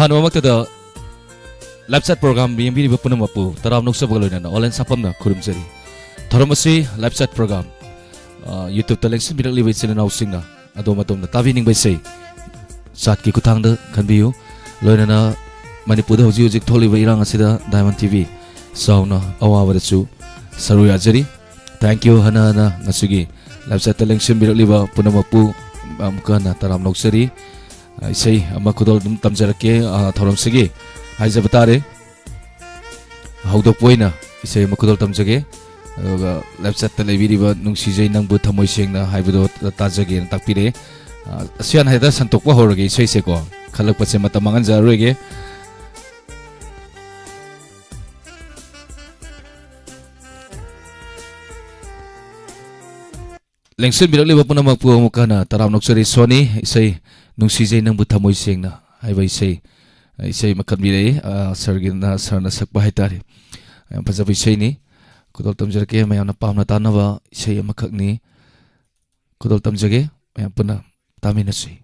Ahan live chat program BMB Punamapu, Taram Nuksabaloina, Olen Sapamna, Kurumzeri. Taramasi live chat program. YouTube talents immediately with Sinana Singna, Adomatum, the Tavining by say. Satki Kutanga can be you. Loina Manipuda Hozik Toli Irang Asida, Diamond TV. Sauna, Awavatsu, Saruya Zeri. Thank you, Hanana Nasugi. Live chat talents immediately Punamapu, Amkana, Taram Nukseri. I say, Amakudol Tamjarake, Taram Sigi. Hai Zabatare How the Poina is a Makudol Tamjage left set the Leviva Nungsij Nang Butamoy Sing the Hybido Tajagi and Tapire Sian Heda Santokwa Horge, Seko, Kalapasematamanga Rege Lengsen Billy Wapunamapu Mukana, Taram Noxeri Sony, say Nungsij Nang Butamoy Sing, I say. Isay makambilay sargin na sarna sakbahitari ayam pasabi isay ni kudol tamjake mayam na pam na tanawa isay makakni kudol tamjake mayam puna tami na say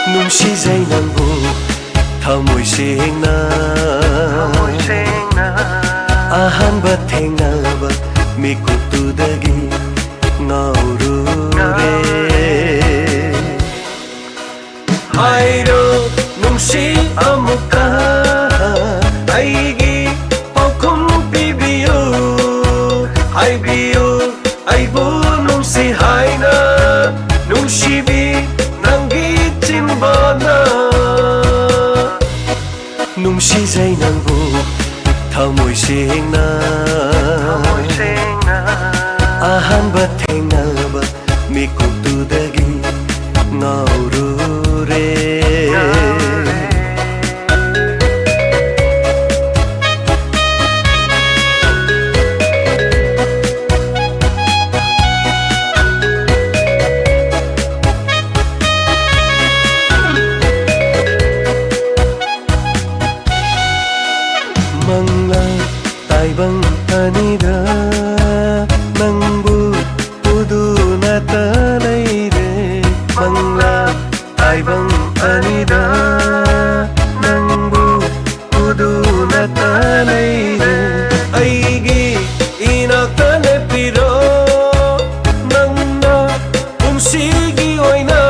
Nungsijay ng buhok, tamoy singna Ahan ba't hengaba, mikutudagi Naurure Hayro, nungsi amuka Aigi, paukum pibiyo Haybiyo, aybo nungsi hayna Nungsibi, Timbana Nungsijay ng buhok, tamoy singna Ahan ba't hengaba, mikutudagi Naurure Taibang anida nangbu pudu na tanayre Mangla taibang anida nangbu pudu na tanayre Aigi inakane piro nangna umsigi oina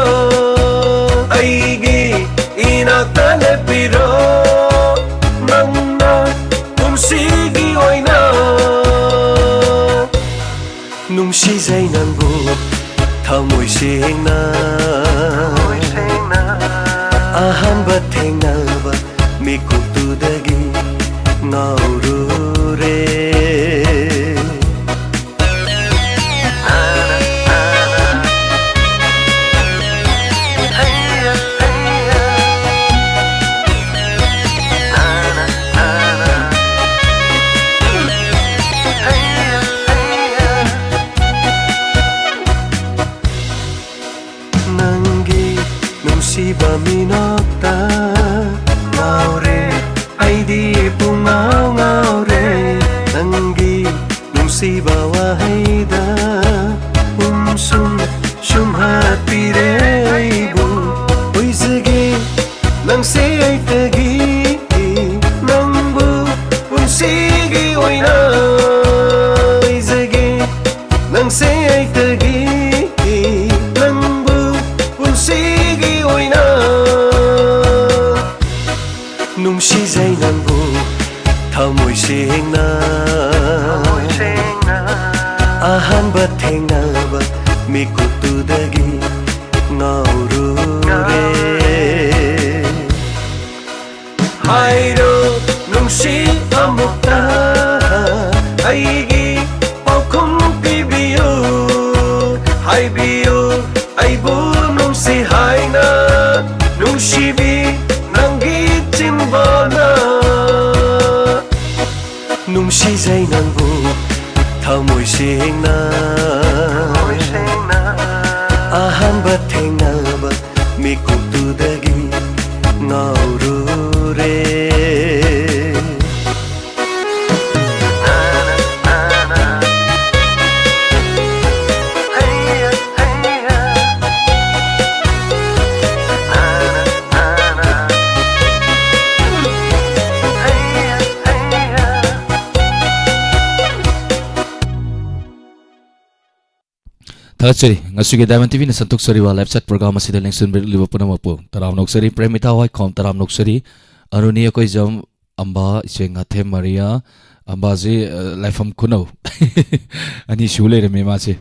Aigi inakane piro Sige oina Nungsijay ng buhok, tamoy singna Ahan ba't hengaba, mikutudagi Naurure Siba minota Ngaure ay di pungaw ngaure Nanggi nung siba wahayda ꯁꯨꯝꯍꯠꯄꯤꯔꯦ ꯑꯩꯕꯨ ꯑꯣꯏꯖꯒꯦ ꯅꯪꯁꯦ ꯑꯩꯇꯒꯤ ꯅꯪꯕꯨ ꯄꯨꯟꯁꯤꯒꯤ ꯑꯣꯏꯅ ꯑꯣꯏꯖꯒꯦ ꯅꯪꯁꯦ ꯑꯩꯇꯒꯤ ꯅꯪꯕꯨ ꯄꯨꯟꯁꯤꯒꯤ ꯑꯣꯏꯅ ꯅꯨꯡꯁꯤꯖꯩ ꯅꯪꯕꯨ ꯊꯃꯣꯏ ꯁꯦꯡꯅ ꯑꯍꯥꯟꯕ ꯊꯦꯡꯅꯕ ꯃꯤꯀꯨꯞꯇꯨꯗꯒꯤ ꯉꯥꯎꯔꯨꯔꯦ ꯍꯥꯏꯔꯣ ꯅꯨꯡꯁꯤ ꯑꯃꯨꯛꯇ ꯑꯩꯒꯤ ꯄꯥꯎꯈꯨꯝ ꯄꯤꯕꯤꯌꯨ ꯍꯥꯏꯕꯤꯌꯨ ꯑꯩꯕꯨ ꯅꯨꯡꯁꯤ ꯍꯥꯏꯅ ꯅꯨꯡꯁꯤꯕꯤ ꯅꯪꯒꯤ ꯆꯤꯟꯕꯥꯜꯅ ꯅꯨꯡꯁꯤꯖꯩ ꯅꯪꯕу ꯊꯃꯣꯏ ꯁꯦꯡꯅ ꯑꯍꯥꯟꯕ ꯊꯦꯡꯅꯕ ꯃꯤꯀꯨꯞꯇꯨꯗꯒꯤ ꯉꯥꯎꯔꯨꯔꯦ Thachari ngasugi Diamond TV na santuk sari wa live chat program asida lengsun berliwa punamapu taram noksari premita wai khom taram noksari aruni koi jam amba isenga the Maria amba je lifeam kunau ani shule re mema se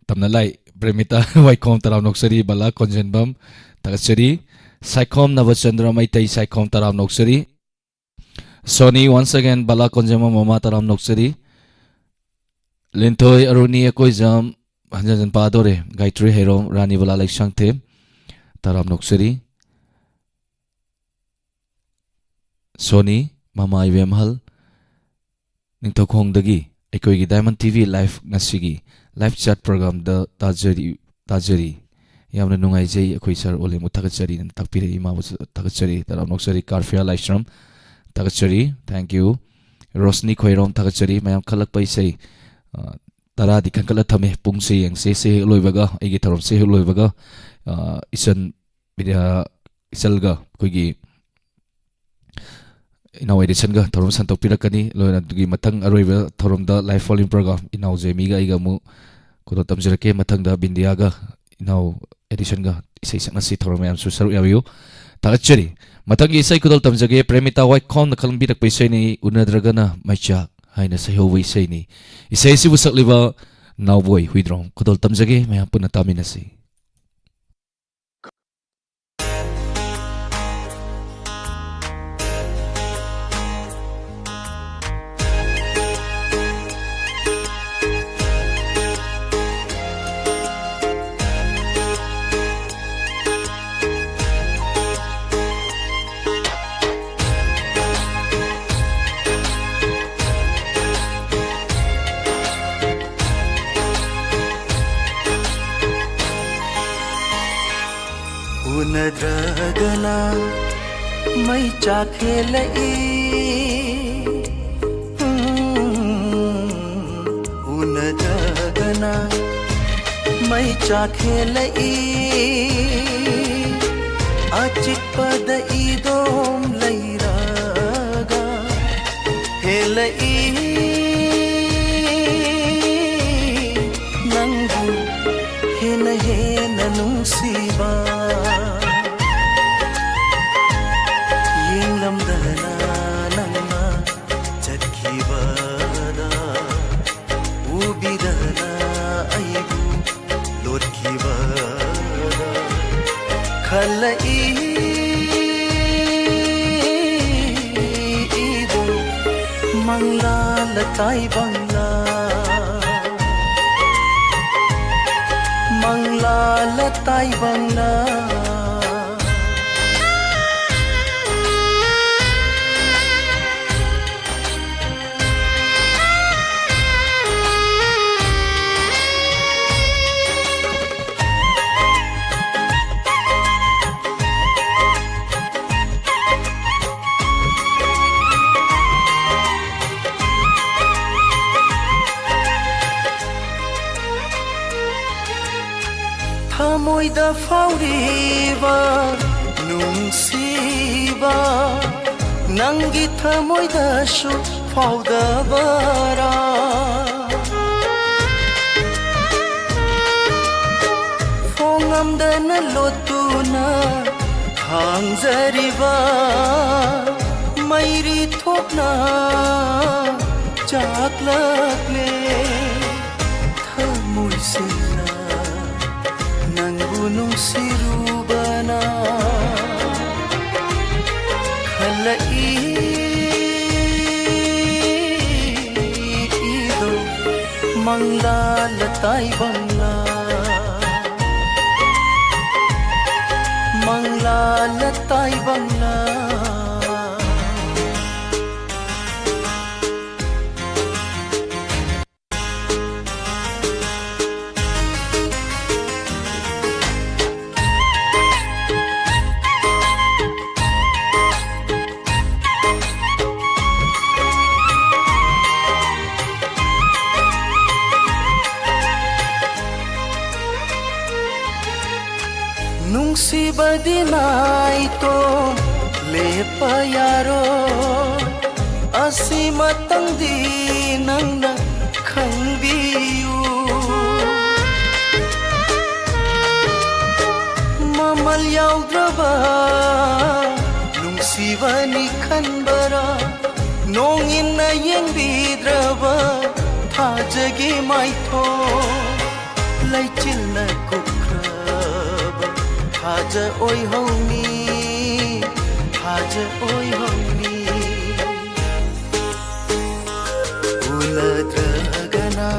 tamna lai premita wai khom taram noksari bala konjenbam thachari saikhom navachandra maitai saikhom taram noksari Sony once again bala konjema mama taram noksari lintoi aruni koi jam Hanjan Padore, Gayatri Hero, Rani Vala like Shankte, Taram Noksari, Sony, Mama Ivemhal, Nintok Hong Dagi, Ekoigi Diamond TV Live Nasigi, Live Chat Program, the Tajari, Yamna Nungai J, Equisar, Ole Mutakachari, and Takpiri Ima was Takachari, Taram Noksari, Karfia Lishram, Takachari, thank you, Rosni Koirom Takachari, Mayam Kalak Pai say. Tara di kan kala thame pung se yang se loibaga igi tharom se loibaga isan bidia isalga koigi inaw edition ga tharom santok pirakani loina dugi mathang aroiba tharom da live following program inaw jemi ga iga mu kodo tamjirake mathang da bindia ga inaw edition ga isai sakna si tharom yam su saru yabiu tagachari mathang isai kodol tamjage premita wai khon khalm birak paisai ni unadragana maicha Haina sa hiway say ni. Isay si busak liba now boy huidrong. Kudol tamjage may hapon na tamin na si. Unadragana may chakhelai Unadragana may chakhelai Achikpada idom lairaga helai Nangbu hena nungsiba Ido mangla latai bangla mangla latai bangla Thamoida fauriba nungsiba Nangi thamoida shu faudabara Fongamdana lotuna hangzariba Mairi thokna chaklakle Thamoi sina Nangbu nungsirubana Khalai ido Mangla latai bangla Mangla latai bangla Nungsiba dinay to lepa yaro Asimatang di nang nakhangbiyu Mamal yaudra Nungsiba ni khanbara Nongin na yang bidraba Thajagi maitho Laichil na Haja oi homie, haja oi homie. Uladragana,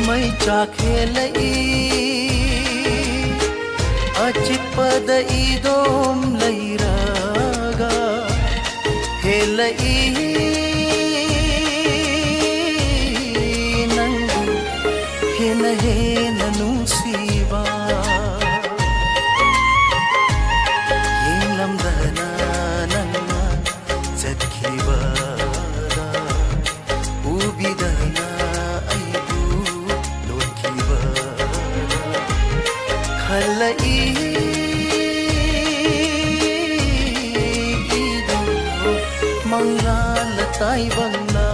mai chakhelai. Achipada idom lairaga, helai. Nangu, hena hena nungsiba. Lamdana nanga zakhibada ubidana aibu lotkibada khalai ido mangla latai bangla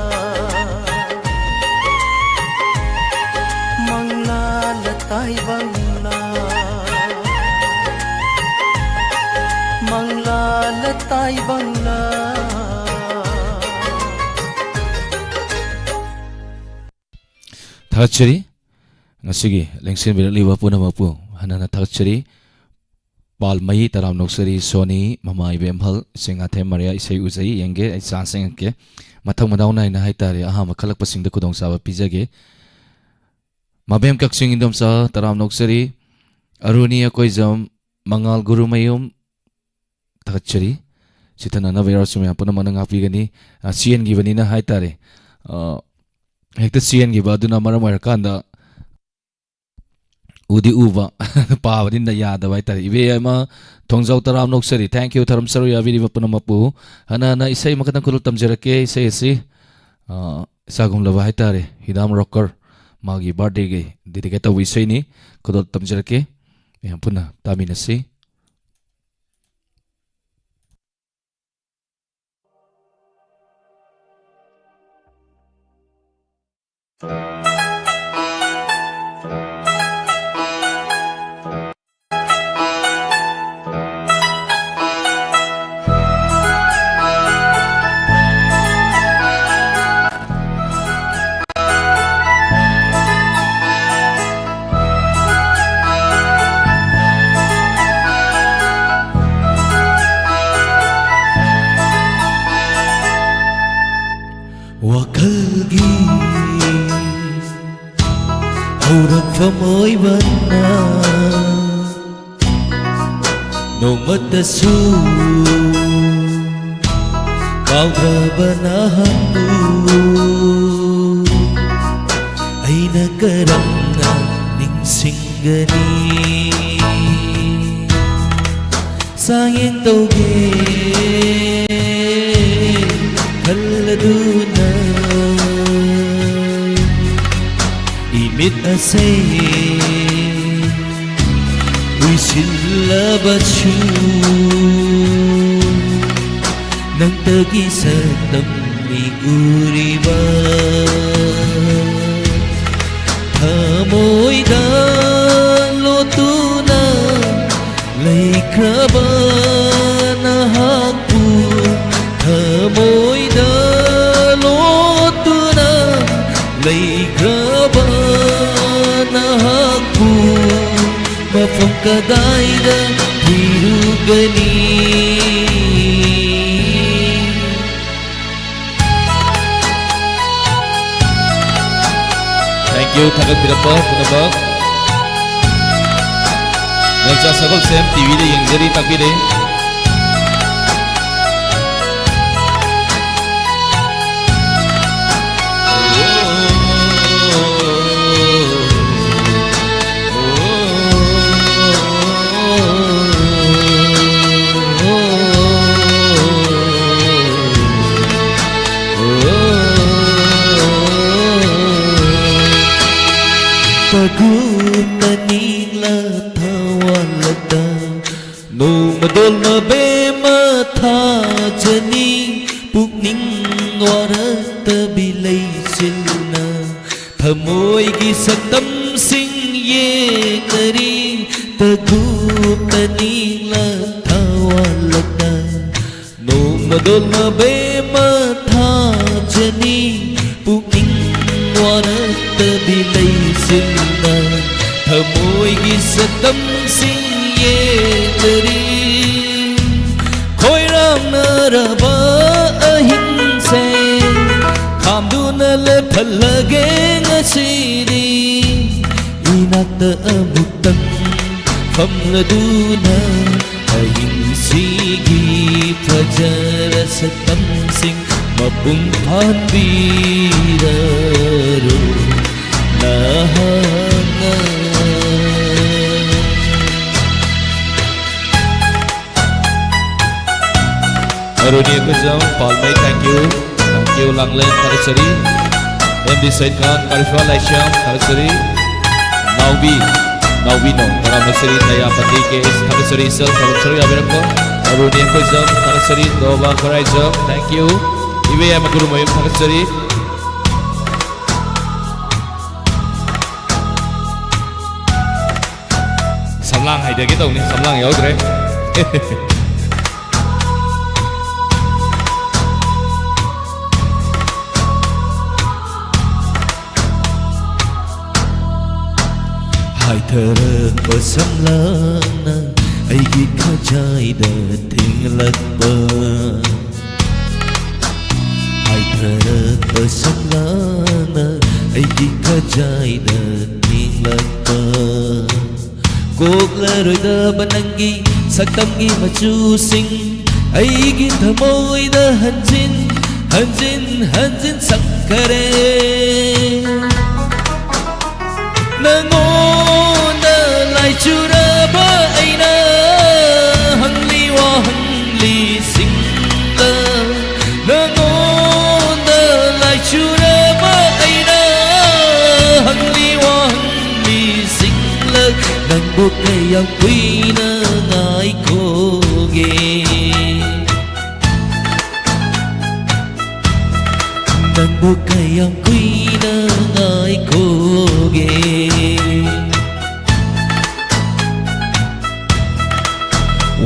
mangla latai bangla Mangla latai bangla Thakchari ngasigi lengsin birak liwa puna mapu hanana thakchari palmai taram noksari soni mama ibemhal singa the maria isai uzai yenge chanseng ke mathang madauna ina haitare aha makhalak pasing da kudong sawa pijage mabem kaksing indom sa taram noksari aruni akoijam mangal guru mayum Thakchari Chitana na virus sumya puna manang apigani CN givani na haitare hekta CN giva aduna maramar kanda udi uba pawani na yada haitare ibe ama thongjau taram noksari thank you taram saru ya viri puna mapu hana na isai makatang kulul tamjarake isai esi sagum lava haitare hidam rocker magi birthday ge dedicate wi isai ni kulul tamjarake ya puna taminasi Wakalgi Aurak famoy bana Nomatasu Kaudra banahantu Ay nakaram na ningsinggani Sayang tauge Kaladuna Imit asay 실라바추 낭떠기 사땀니 우리와 타모이다 로투나 레이크라바나 학부 타모이다 로투나 레이크라바나 학부 mafam kadaida hirugani Thank you thakak birapa punabak Nalsa sagol sem TV de yengjari takbire Pagutanila thawalata no madol mabe matha jani pukning warata bilai silna thamoi gi satam sing ye kari pagutanila thawalata no madol mabe matha jani pukning warata bilai silna thamoi gi satam sing ye tari khoi ram na raba ahin se khamduna le phalage ngasiri inakta amutang famladuna ahin sigi prajara satam sing mapung phanbiraro nahanga Aruni Kuzam, Palmay, thank you Langlen, Karasari MD Said Khan, Karishwa Laisham, Karasari Naubi no, Karamasari, Nayapati Case, Karasari Sel, Karasari Abirapa Aruni Kuzam, Karasari, Dova Karaizam, thank you Ibe Yamakuru Mayum, Karasari Samlang hay được cái tàu này, Samlang yếu rồi hai thơ ở sông lana ai ghi khá trai đờ thiên lật bờ hai thơ ở sông lana ai ghi khá trai đờ thiên lật bờ cuộc lơ rồi đờ bên anh ghi sắc tâm ghi mà chu sinh ai ghi thơ môi đờ hành dinh sắc kare nangô nơ lại chu ra ba ai na hằng li wa hằng li sinh tơ nangô nơ lại chu ra ba ai na hằng li wa hằng li sinh lơ nang buộc ngày yang quy nơ ngài cô ghê nang buộc ngày yang quy nơ ngài cô ghê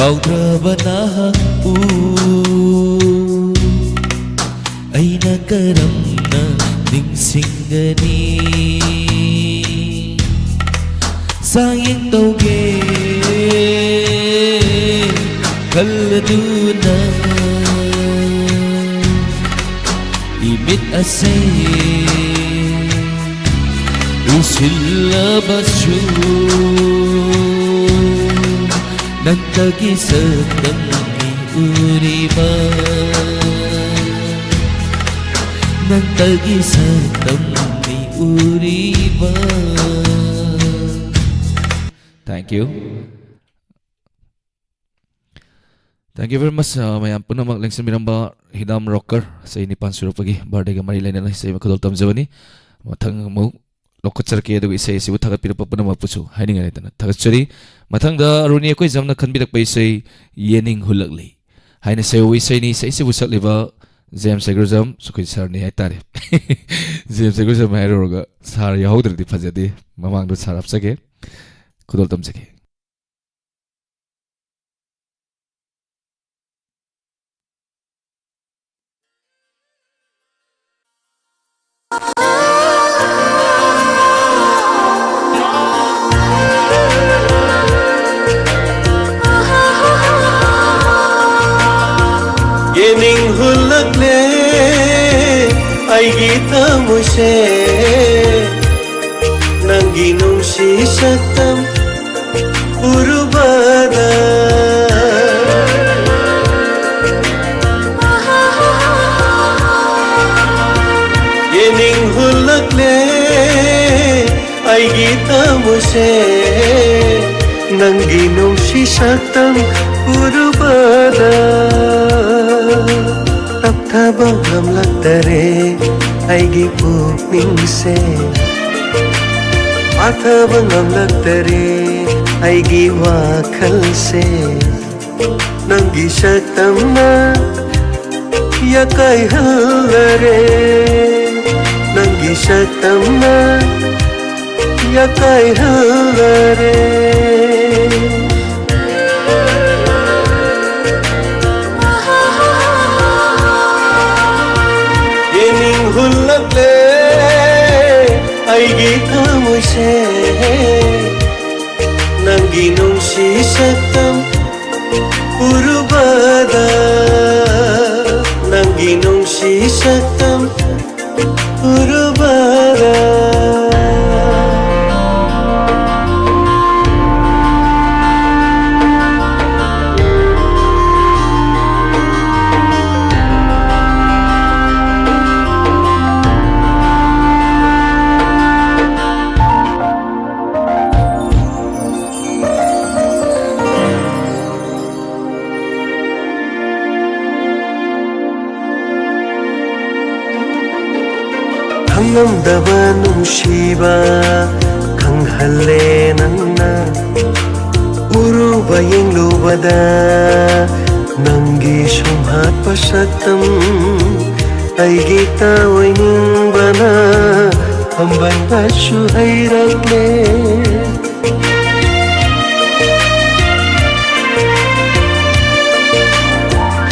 kau terbana pu aina karamna ning singgani sayang tauge kalladuna imit ase usilla bashu nantagi satangi uriba nantagi satangi uriba. Thank you. Thank you very much mayam punam maglengsin binamba Hidam Rocker sa inipan surupagi birthday ga marilay na sa makadol tamjawani mathang mo lokachar ke adugo isai sibu thagat pirapa punam mapusu haining ani tana thagat chari mathang da runi koi jamna khanbirak pai sai yening hulakli haina sai wi sai ni sai sibu sakliba James Segrojam sukoi sar ni hai tare James Segrojam hai roga sar yahodri di phajadi mamang do sar apsake kudol tamjake Yening hulakle ay gita mo siya Nangginong si satam urubada Yening hulakle ay gita mo siya Nangginong si satam urubada Tabang hamlagtare ay gipupning se Matabang hamlagtare ay giwakal se Nang gisatam na yakay halare Nang gisatam na yakay halare Hulakle ay gita mo siya Nangginong si satam urubada Nangginong si satam urubada Namdaman nungsiba kanghalle nanna urubayeng lubada nanggi sumhat pasatam ay gitaway ning bana amban pasyo ay ragle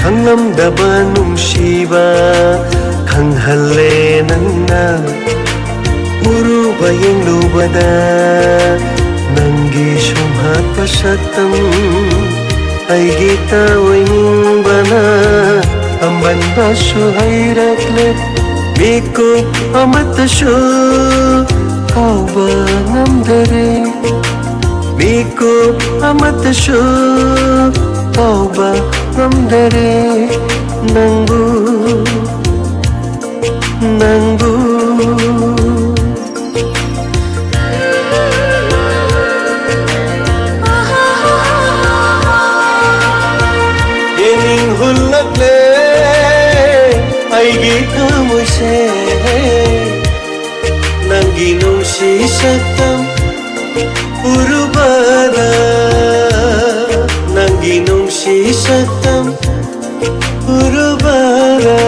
ang namdaman nungsiba kanghalle nanna urubayeng lubada nanggi sumhat pasatam ay gitaway ning bana amban baso ay rakle miko amatasyo kau ba namdare miko amatasyo kau ba namdare nangbu Yening hulakle ay gita mo siya Nangginong si satam urubada Nangginong si satam urubada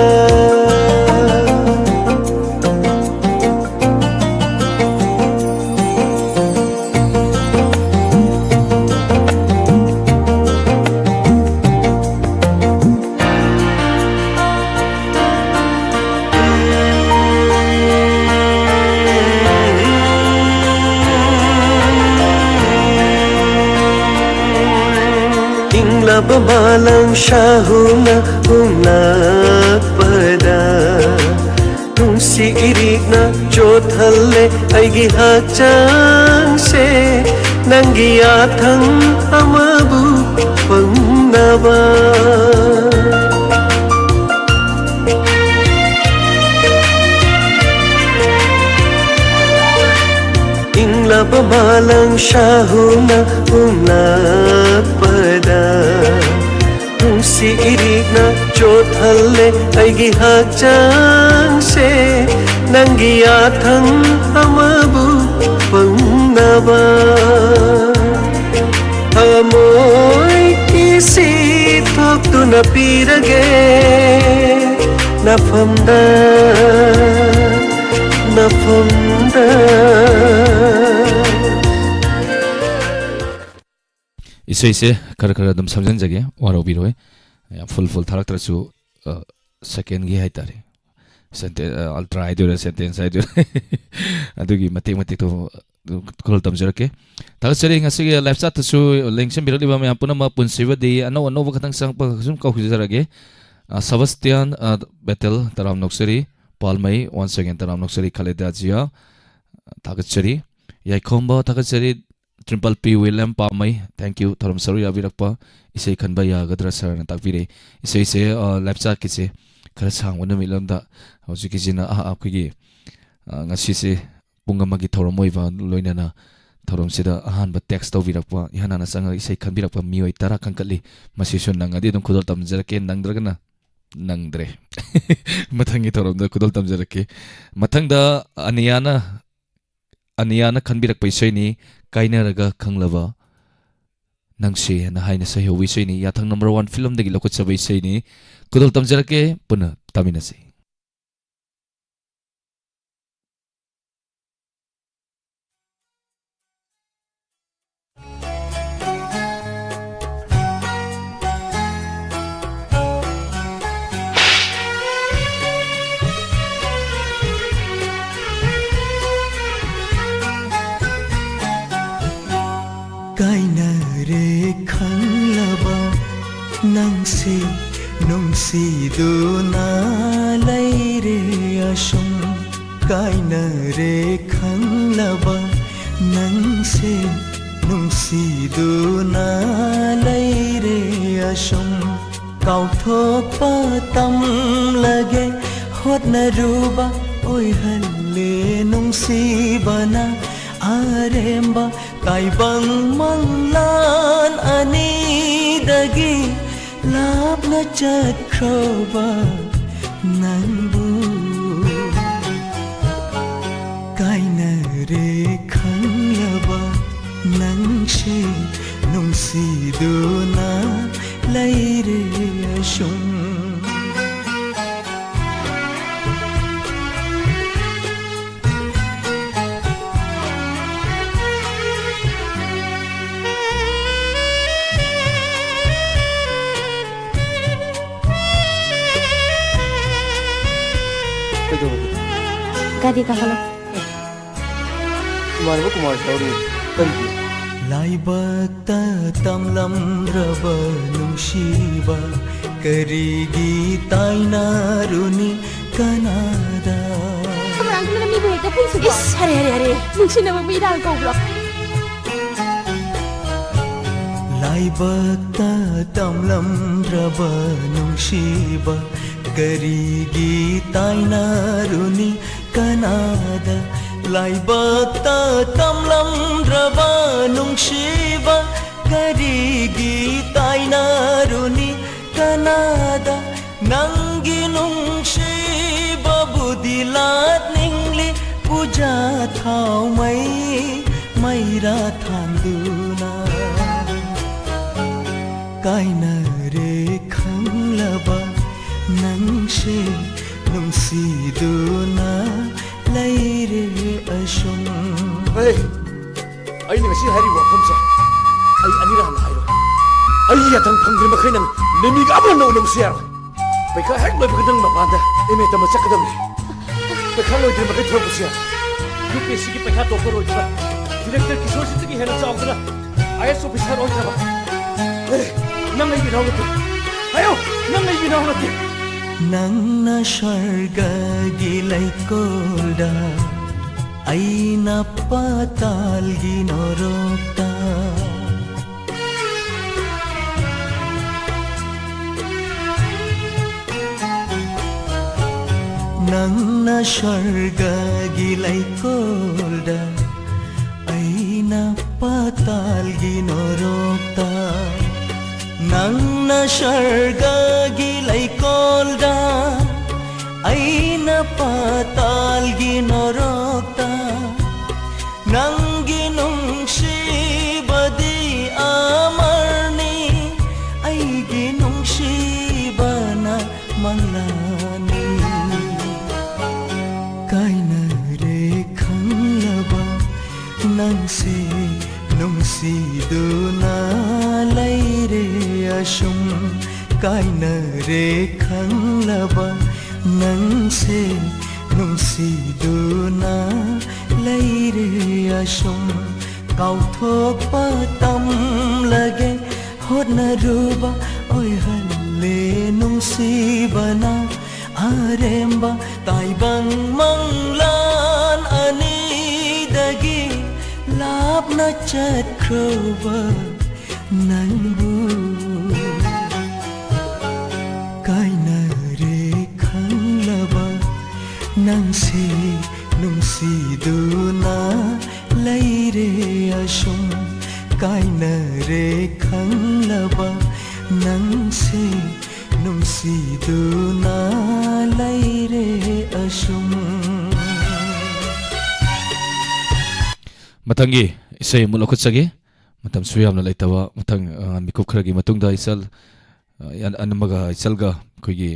Babalang syahuna unak pada Nung si irig na jod halle ay gihacang se Nang giyatang amabu pangnaba Ingla babalang syahuna unak pada ꯆꯣꯠꯍꯜꯂꯦ ꯑꯩꯒꯤ ꯍꯛꯆꯥꯡꯁꯦ ꯅꯪꯒꯤ ꯌꯥꯊꯪ ꯑꯃꯕꯨ ꯐꯪꯅꯕ ꯊꯃꯣꯏꯒꯤ ꯁꯤ ꯊꯣꯛꯇꯨꯅ ꯄꯤꯔꯒꯦ ꯅꯐꯝꯗ ꯅꯐꯝꯗ इसे खर खर अदम समझनजगे वारोबिरोय या फुल थारक्तरसु सेकेंड गी हाइतारे सेंटे अल्ट्रा आइदोर सेंटेंस आइदोर अदुगी मते तो कॉल तमजरके तागसरे ngasiगे लाइफ चाट तसु लेंगसन बिरलिबा मे पुनम पुनसिबदि अनो बखतंग संग पसुम कौखुजरगे सबस्टियन बेटल तराम नोक्सरी पालमई once again तराम नोक्सरी खलेदा जिया तागसरी याइखोंबा तागसरी ट्रिपल पी विलियम पामई थैंक यू थरम सरुया बिरकपा इसे खनबा यागद्रा सर न ताकबिरे इसे लाइफ चाट किसे खर सांगवन मिलमदा हौजिकिजिना आपकी ngasiसे पुंग अमगी थौरमोइबा लोइनाना थौरमसिदा अहानबा टेक्स्ट तौबिरकपा इहानाना संगा इसे खनबिरकपा मियोइ तरा खंकली मसिसु नंगदि दम खुदल तमजरके नंगद्रगना नंगद्रे मथंगी थौरमदा खुदल तमजरके मथंगदा अनियाना खनबिरकपा इसेनि काइनरगा खंगलबा नंगसे न हाइना सहिओ इसेनि याथंग नंबर 1 फिल्म दगी लकोचबा इसेनि खुदल तमजरके पुन तामिनसे काइनरे खंगलबा नंगसे नुंसीदुना लैरे assume काइनरे खंगलबा नंगसे नुंसीदुना लैरे assume काउथोकपा तमलगे होतनरुबा ओइहल्ले नुंसीबना आरेम्बा काइबंग मंगलान अनीदगी लापना चक्रोबा नंबू काइनरे खंगलबा नंगसे नुंसीदुना लैरे assume Gadi kahalo. Kumar Shauri Tanti लाइबक्ता तमलम रब नुंशिबा करigi ताइनारुनी Kannada Orang tu nak ibu itu pun suka. Hari. Mungkin nama bida kau pula. लाइबक्ता तमलम रब नुंशिबा करigi ताइनारुनी कनादा लाइबक्ता तमलम रब नुंशिबा करigi ताइनारुनी कनादा नंगी नुंशिबा बुदिलात निंगली पूजा थाव मैरा थांदुना काइनरे खंगलबा नंगसे नुंसीदुना लैरे assume Hey, ai ni ngasi hari wakam sa. Ai anira na hairo. Ai yatang pangri makai nang nemi ka abon no siar. Pai ka hek loy bakadang mapanda. Eme ta masak kadam ni. Pai ka loy din makai thor busiar. UPSC ki pai ka to karo jba. Director Kishore Singh ki hena chaw kara. IS officer oi jaba. Hey, nang ai ginaw na. Ayo, nang ai ginaw na. नंगना स्वर्ग गिलाई कोल्डा ऐना पाताल गिनोरोक्ता नंगना स्वर्ग गिलाई कोल्डा ऐना पाताल गिनोरोक्ता नंगना स्वर्ग गिलाई कोल ꯑꯁꯨꯝ ꯀꯥꯏꯅꯔꯦ ꯈꯪꯂꯕ ꯅꯪꯁꯦ ꯅꯨꯡꯁꯤꯗꯨꯅ ꯂꯩꯔꯦ ꯑꯁꯨꯝ ꯀꯥꯎꯊꯣꯛꯄ ꯇꯝꯂꯒꯦ ꯍꯣꯠꯅꯔꯨꯕ ꯑꯣꯏꯍꯜꯂꯦ ꯅꯨꯡꯁꯤꯕꯅ ꯑꯔꯦꯝꯕ ꯇꯥꯏꯕꯪ ꯃꯪꯂꯥꯟ ꯑꯅꯤꯗꯒꯤ ꯂꯥꯞꯅ ꯆꯠꯈ꯭ꯔꯕ ꯅꯪꯕꯨ ꯀꯥꯏꯅꯔꯦ ꯈꯪꯂꯕ ꯅꯪꯁꯦ ꯅꯨꯡꯁꯤꯗꯨꯅ ꯂꯩꯔꯦ ꯑꯁꯨꯝ ꯀꯥꯏꯅꯔꯦ ꯈꯪꯂꯕ ꯅꯪꯁꯦ ꯅꯨꯡꯁꯤꯗꯨꯅ ꯂꯩꯔꯦ ꯑꯁꯨꯝ ꯃꯊꯪꯒꯤ ꯏꯁꯩ ꯑꯃꯨꯛ ꯂꯧꯈꯠꯆꯒꯦ ꯃꯇꯝꯁꯨ ꯌꯥꯝꯅ ꯂꯩꯇꯕ ꯃꯊꯪ ꯃꯤꯀꯨꯞ ꯈꯔꯒꯤ ꯃꯇꯨꯡꯗ ꯏꯆꯜ ꯑꯅꯝꯃꯒ ꯏꯆꯜꯒ ꯑꯩꯈꯣꯏꯒꯤ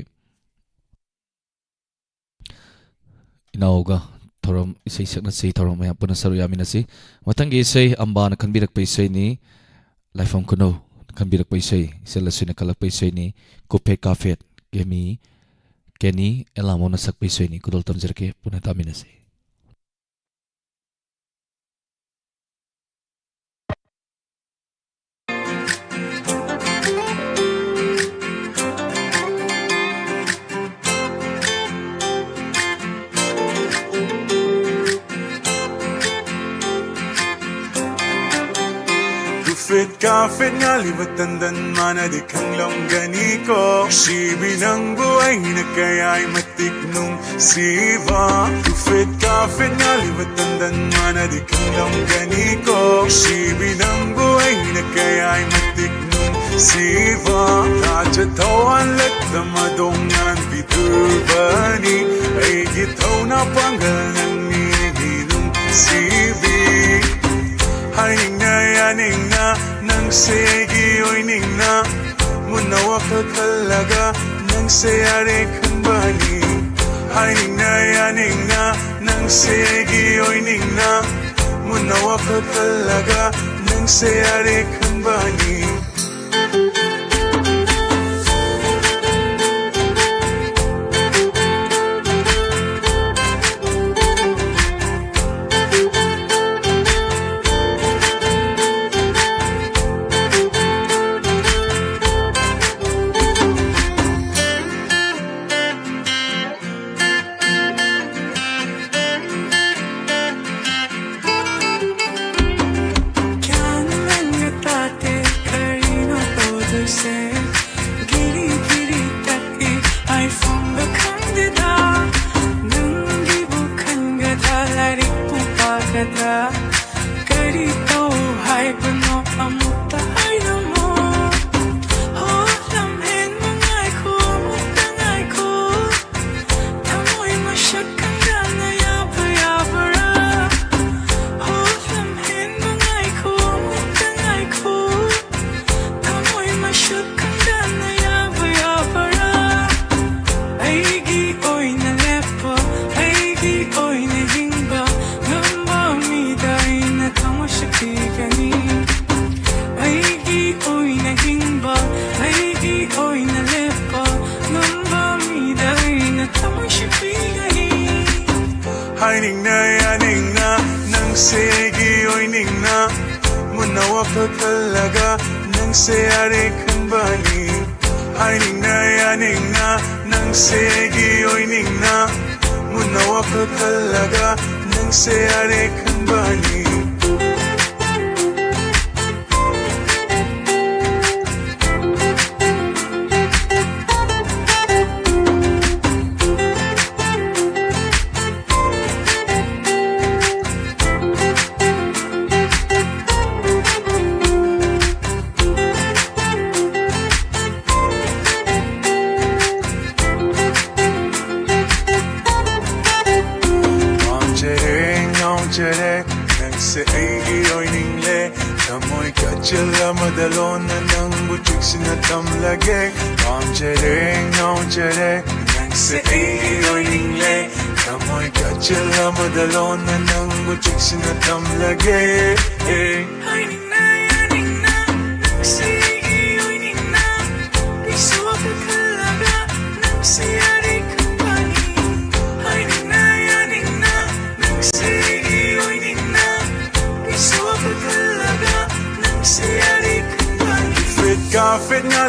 ꯏꯅꯥꯎꯒ ꯊꯧꯔꯝ ꯏꯁꯩ ꯁꯛꯅꯁꯤ ꯊꯧꯔꯝ ꯃꯌꯥꯝ ꯄꯨꯟꯅ ꯁꯔꯨꯛ ꯌꯥꯃꯤꯟꯅꯁꯤ ꯃꯊꯪꯒꯤ ꯏꯁꯩ ꯑꯝꯕꯥꯅ ꯈꯟꯕꯤꯔꯛꯄ ꯏꯁꯩꯅꯤ ꯂꯥꯏꯐꯝ ꯈꯨꯅꯧ ꯈꯟꯕꯤꯔꯛꯄ ꯏꯁꯩ ꯏꯆꯜ ꯑꯁꯤꯅ ꯈꯜꯂꯛꯄ ꯏꯁꯩꯅꯤ ꯀꯨꯐꯦꯠ ꯀꯥꯐꯦꯠ ꯀꯦꯅꯤ ꯑꯦꯂꯥꯃꯣꯅ ꯁꯛꯄ ꯏꯁꯩꯅꯤ ꯈꯨꯗꯣꯜ ꯇꯝꯖꯔꯛꯀꯦ ꯄꯨꯟꯅ ꯇꯥꯃꯤꯟꯅꯁꯤ Fit kafit nga libatandan mana di kang longgani ko Sibi ng buhay na kaya'y matiknong siva Fit kafit nga libatandan mana di kang longgani ko Sibi ng buhay na kaya'y matiknong siva Kajatawan lat na madongan biturbani Ay gitaw na panggal ng nininong sibi Haning na yaning na nang segi oy ning na munawa ka kalaga nang sayare kambani Haning na yaning na nang segi oy ning na munawa ka kalaga nang sayare kambani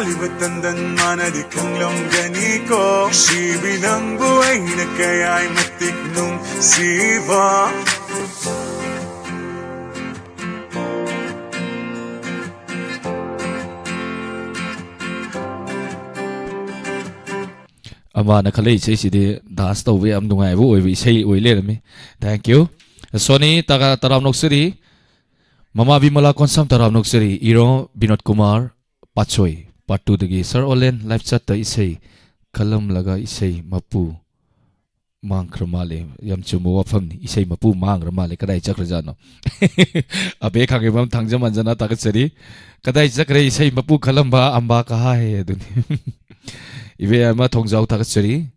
ngaliwatandan manadi kanglong ganiko Sibinang buhay na kaya'y matik nung siva ama na khalei sei si de das to we am nungai bu oi sei oi le me thank you sony taka taram nok siri mama bimala konsam taram nok siri iro binod kumar pachoi part 2 dagi sir olen live chat ta isei kalam laga isei mapu mang kramale yam chumo wafam ni isei mapu mang ramale kadai chakra jano abe khange bam thangjam anjana tak siri kadai chakre isei mapu kalam ba amba ka ha he duni Ibe ama thongjau thakachari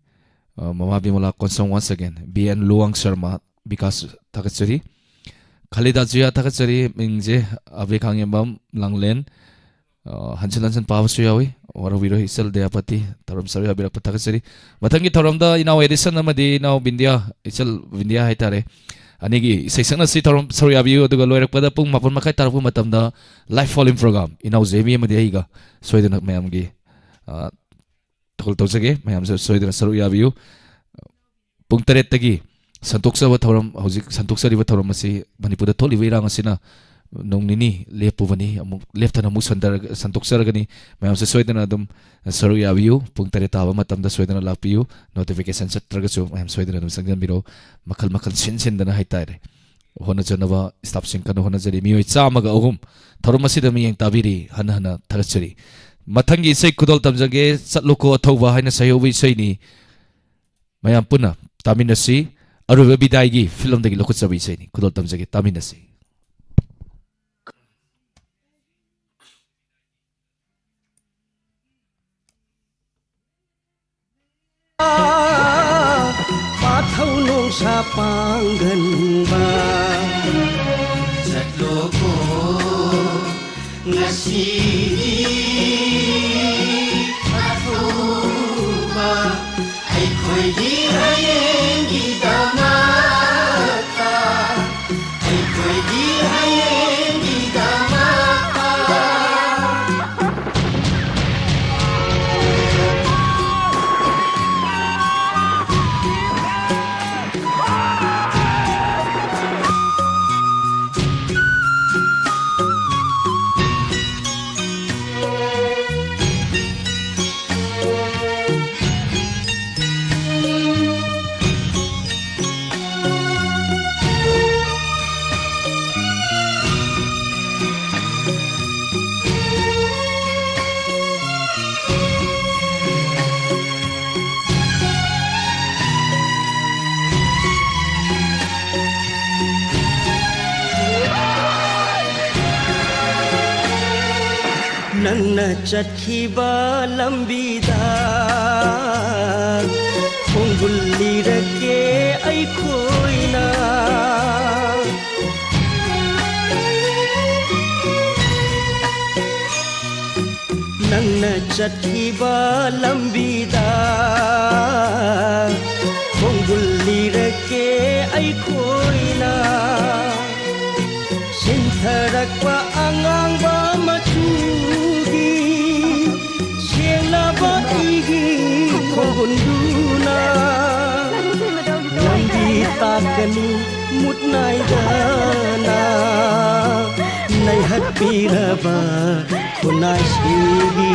mama bimala konsam once again bn luang sharma because thakachari khalida jia thakachari mingje abe khangebam langlen hanchalansan pawsu yawi wara wiro isal deapati taram sari abira thakachari mathangi thoramda inaw edison amadi inaw bindia isal bindia haitare anigi section si thoram sari abiu aduga loirakpada pung mapun makai tarpu matamda live volume program inaw jemi amadi aiga soidana mayamgi Takul tau sage, mayam soidana saru yabiu. Pung taret tagi santoksa wa thoram hojik santoksa riwa thoram asi Manipurda tholi weirang asina nong nini lepu bani amuk left na mu sandar santoksa ragani mayam soidana dum saru yabiu pung taret tawa matamda soidana lapiu notification set tragachu mayam soidana dum sangam biro makal makal sin dana haitare hona janaba stop sing kan hona jari mioi chamaga ohum thoram asi da mi yang tabiri hana thagachari Mathangi isai kudol tamjage chatloko athauba haina sayobi isai ni mayam puna taminasi aruba bidai film dagi lokut sabi isai ni kudol tamjage taminasi Pathau nong sa panggan ba chatloko ngasi Nangna chathiba lambida khonggul lirake ai khoina Nangna chathiba lambida khonggul lirake ai khoina Sintharakwa angangba machu Konduna Lambi takani mutnai dana Nai hati raba kunai sigi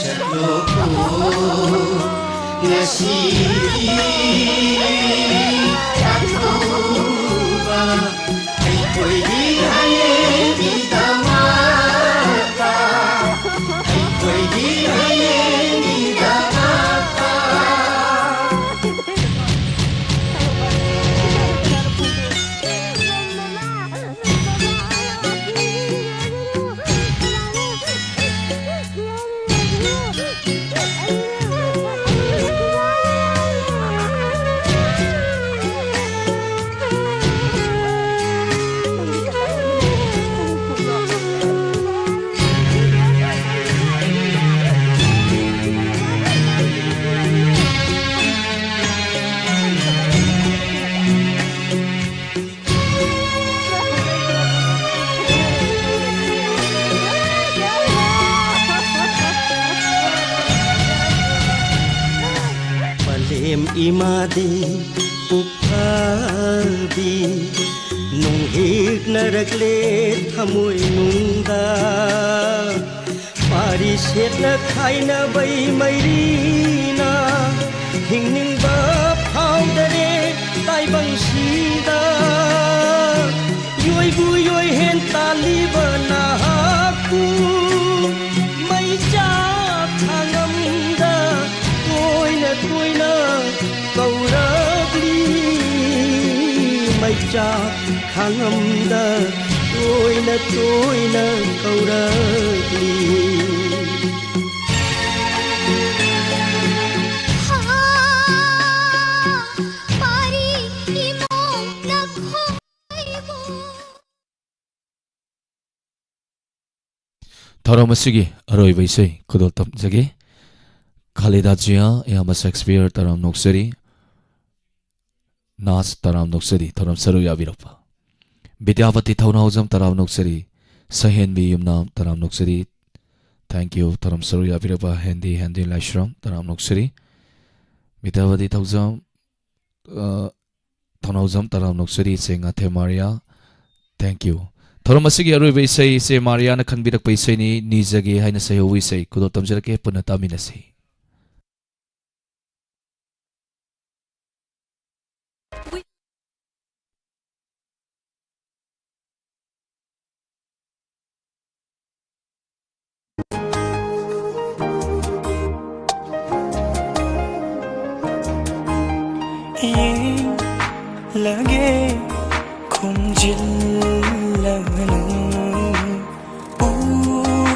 Chatloko ngasigi Chatuba Ay koi di haye di इमादे पुखाबी नुंग एक नरकले थमोय नुंगा पारी सेटना खाइना बै मैरीना हिंगनिंगबा फाउदरे ताइबंगसिदा योय बुयोय हेन तालिबा नाहाकु मैचा थांगमदा तोयना तोयना कौरबली मैचा थांगमदा तोयना तोयना कौरबली Thorong masigi aroi baisai kudol tam jage Khalida Jia Yama Shakespeare taram noksari Nas taram noksari thoram saru yabirapa Vidyavati thaunahujam taram noksari Sahen bi yumnam taram noksari Thank you taram saru yabirapa Hendi Laishram taram noksari Vidyavati thaunahujam taram noksari Senga The Maria Thank you Thorom asigi aroi baisai se Maria na khanbirak paisai ni nijage haina sai howi sai kudo tamjarake puna taminasi lage khumjil lagnu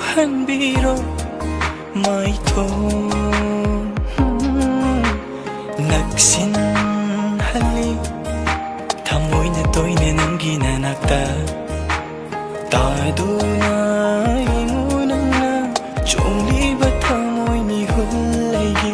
hanbiro mai thon naksin hali thamoy na toyne nangi nanakta taduna ingunang na chongli ba thamoy ni hulage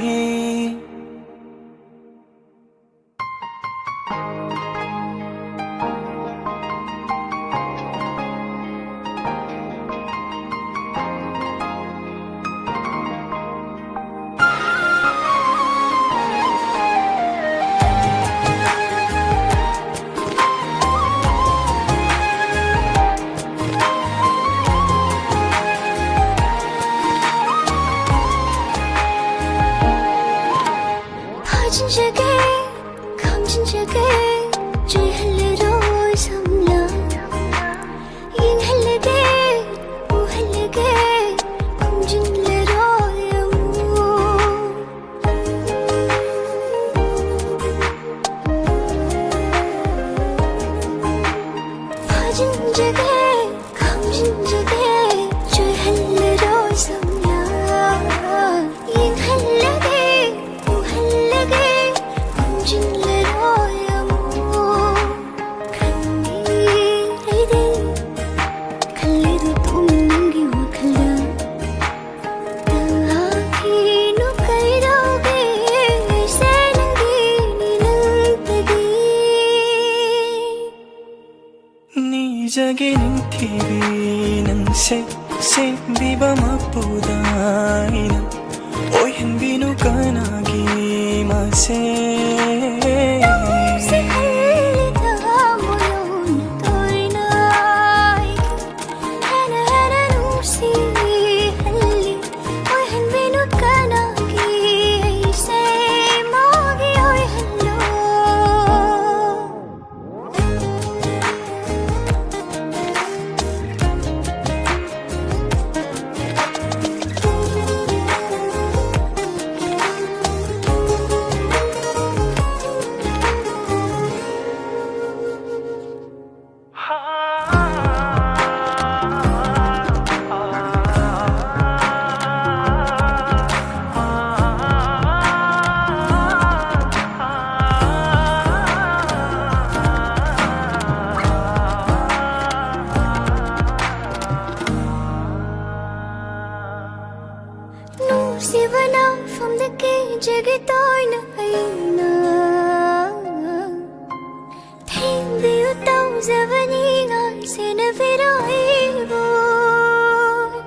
Jage ning thibi nang se biba mapudaina Oy hen binu kanagi ma se from the cage tôi na thêm điều tao giờ vẫn ngai sẽ na về đôi buồn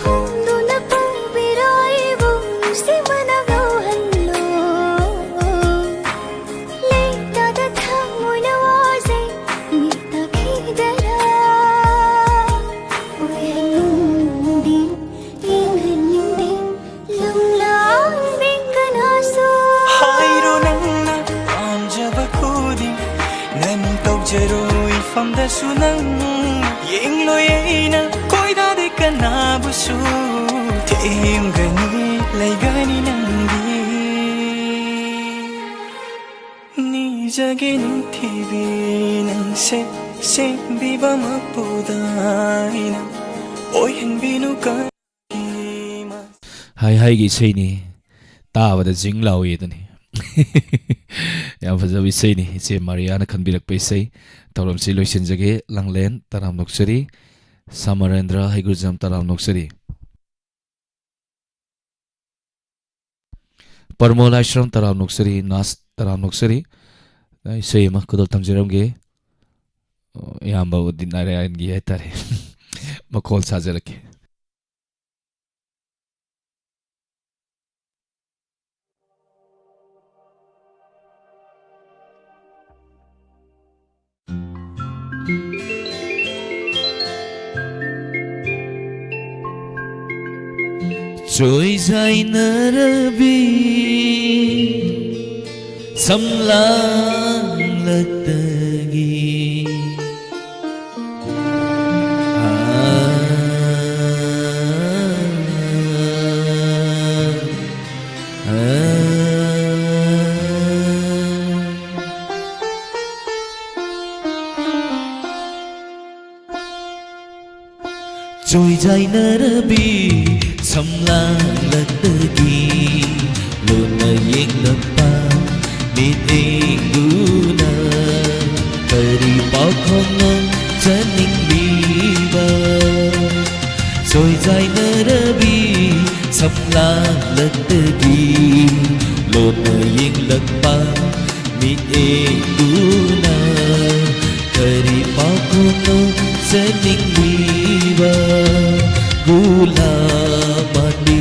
hôm đó na bông về đôi buồn sẽ mà na gâu hành lo nang yengloy aina koidade kanabusu theemgani laigani nangdi ni jage ningthibi nangse sembiba mapudaina oyenbinu ka hai hai gi sei ni ta wa da jing law ye da ni yam fa jawi sei ni che mariana khanbirak pe sei tawlam si loisin jage langlen taram noksari samarendra haigurjam taram noksari parmola ashram taram noksari nas taram noksari sei ma kudol tamjiram ge yamba udinare an gi etare makol sajarake trôi dài narabi samlang latagi trôi dài narabi samlang latagi luna yeng lapa mit inguna kari pakhong chaning biba trôi dài narabi samlang latagi luna yeng lapa mit inguna kari pakhong chaning biba gula mani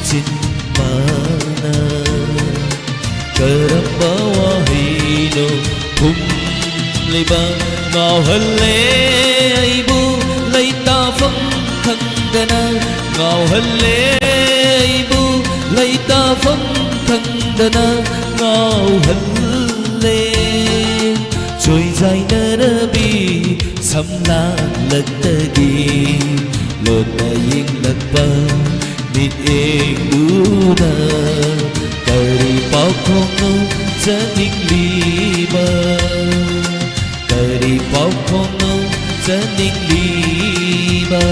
cimmana karamba wahino hum liba ngao halle aibu laita phong thangdana ngao halle aibu laita phong thangdana ngao halle trôi dài narabi samlang latagi lona yeng lapa mit inguna kari pakhong chaning liba kari pakhong chaning liba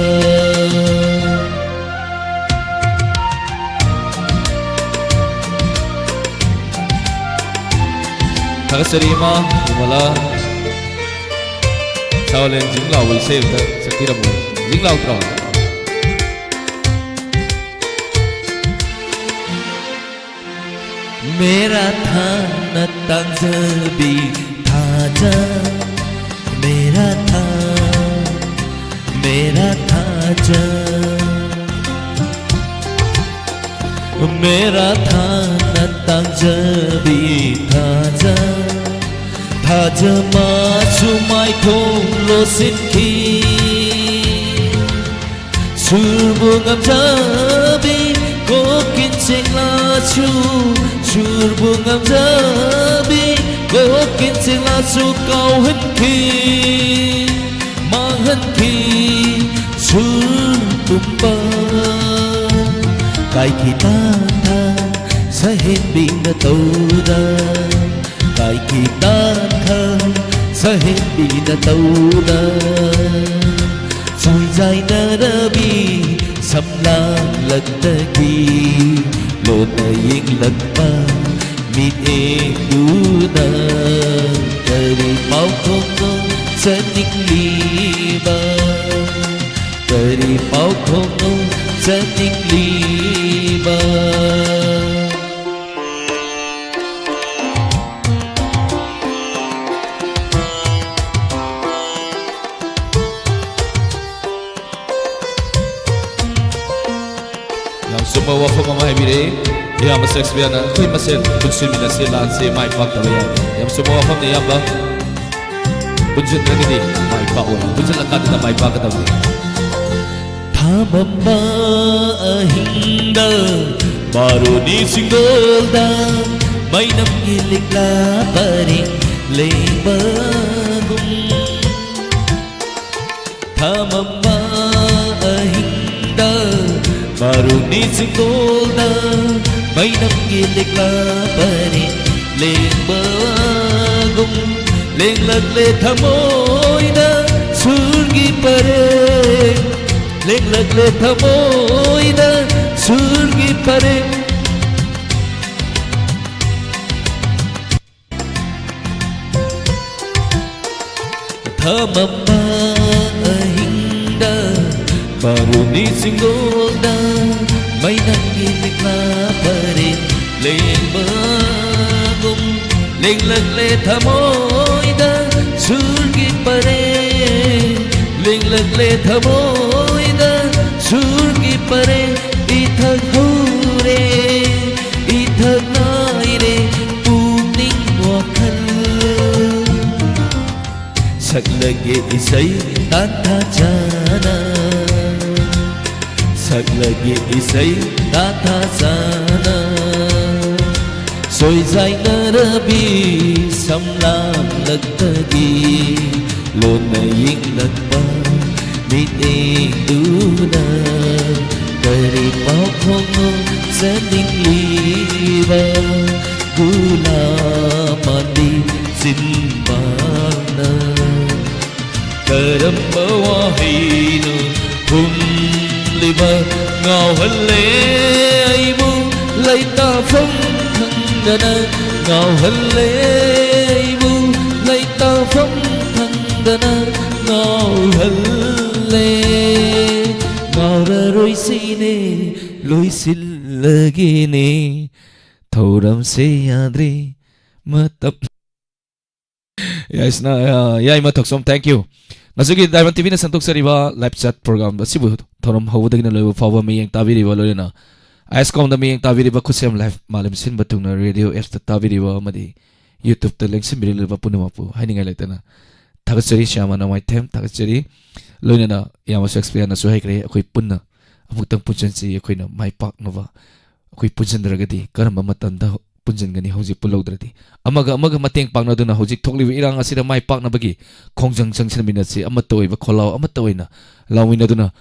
Thakasarima Mala Chawlen jinglaw wi sei ta sakira mo jinglaw tra मेरा था न तंजबी था जा मेरा था जा मेरा था न तंजबी था जा मासु mai thong lo sin khi surbu ngam jabi ko kin sing la chu surbu ngam jabi ko kin sing la chu kau hân khi mang hân khi surbum ba kai khi ta tha sa hen bin na tau da kai khi ta tha sa hen bin na tau da trôi dài narabi samlang latagi lona yeng lapa mit inguna kari pakhong chaning liba kari pakhong chaning liba Summa wafa mama habire ya masex biana koi masen bunsin mina se lan se mai pak ta ya yam summa wafa ne yamba bunsin ta ni mai pak o bunsin la ka ta mai pak ta ni thamamba ahinda baroni singolda mai nam gilik la paring lebagum Thamamma ahinda Maruni singolda Mainam gilik lapari Lengbagum Lenglag le thamoida Surgi pare Lenglag le thamoida Surgi pare Thamamma ahinda Maruni singolda Mainam gilik lapari Lengbagum Lenglag le thamoida Surgi pare Lenglag le thamoida Surgi pare Ithag hure Ithag naire Pugning wakhal Saklage isay tata jana Saklage isay tata jana Soy zai narabi samlam lagtagi Lona ying lagpa Miting duna Kari makhongo sending liba Gula mandi simbana Karamba wahino humliba Ngao halle aibu laita phong thangana Ngao halle aibu laita phong thangana Ngao halle Ngao ra roi sine loi sillagine Thoram se yadre matab Yes na yai mathoksom thank you Nasugi Diamond TV na santok sa riba live chat program sibu thorom hawdag na loyo fawa miyang tabi riba loyo na Ascom na miyang tabi riba kusyam live malam sin batung na radio F tabi riba madi YouTube ta link sin bilil ba puno mapu hai ningai leta na thagatsari syama na my time thagatsari loyo na yama Shakespeare na suhai kre akoi punna amutang punjan si akoi na mai pak nova akoi punjan dragadi karamba matanda punjan gani hauji pulaudradi amaga mateng pangna duna hauji thoklibi irang asira mai pakna bagi khongjang jangsin minatsi amatoi ba kholau amatoi na lawina duna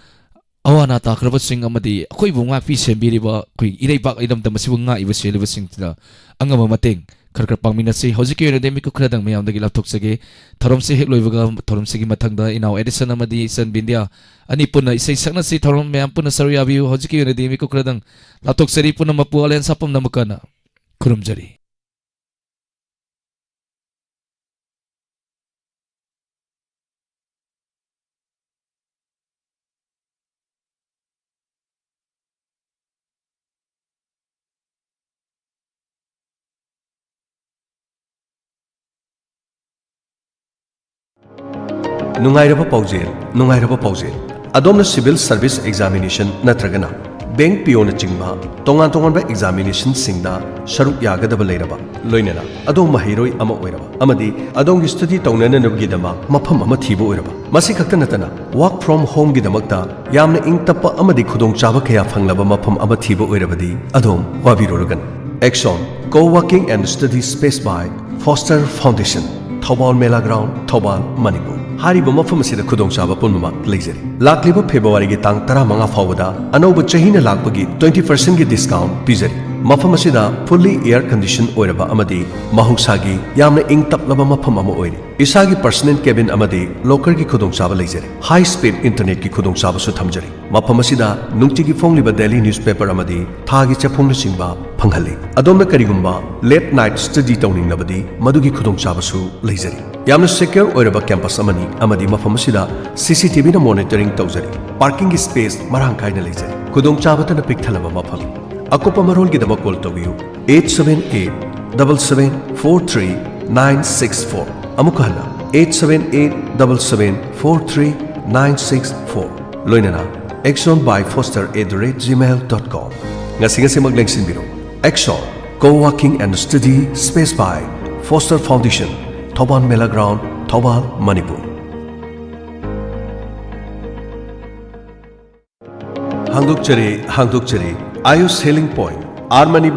awana ta khraba sing amadi akoi bunga pi sembiri ba koi irei pak idam tam sibu nga iba seliba sing tida angama mateng khar pang minatsi hauji ki ene demi ku khradang mayam dagi lapthok sege thorom se hek loibaga thorom segi mathangda inaw edison amadi san bindia ani punna isai sakna si thorom mayam punna saruya biu hauji ki ene demi ku khradang lapthok seri punna mapu alen sapam namakana Kurumjari. Nungairaba paujel. Adomna civil service examination natragana. Bank piona chingba tongan ba examination singda sharuk yagadaba leiraba loinana adom mahiroi ama oiraba amadi adom gi study tawnana nabgi dama mafam ama thibo oiraba masi khakta natana work from home gi damakta yamna ingtappa amadi khudong chaba kaya phanglaba mafam ama thibo oirabadi adom wabirorogan Action Co-working and Study Space by Foster Foundation Thobal Mela Ground Thobal Manipur Hariba mafam asida khudong chaba punma leizeri lakliba February gi tang 15 fawada anoba chahina lakpagi 20% gi discount pizeri mafam asida fully air condition oiraba amadi mahungsagi yamna ing taplaba mafam ama oiri isagi personal cabin amadi locker gi khudong chaba leizeri high speed internet gi khudong chaba su thamjari mafam asida nungti gi fongliba daily newspaper amadi thagi chapongna singba phanghali adomna karigumba late night study tawning nabadi madugi khudong chaba su leizeri yamna secure oiraba campus amani amadi mafam asida CCTV na monitoring tawjari parking space marang kaina leizari khudong chaba tana pikthalaba mafam akopa marol gi dama call tawiyu 8787743 amukhala 8787743 loinana actionbyfoster@gmail.com ngasi maglengsinbiro Action Co-working and Study Space by Foster Foundation Thobal Mela Ground Thobal Manipur Hangdukchari Ayush Healing Point Armani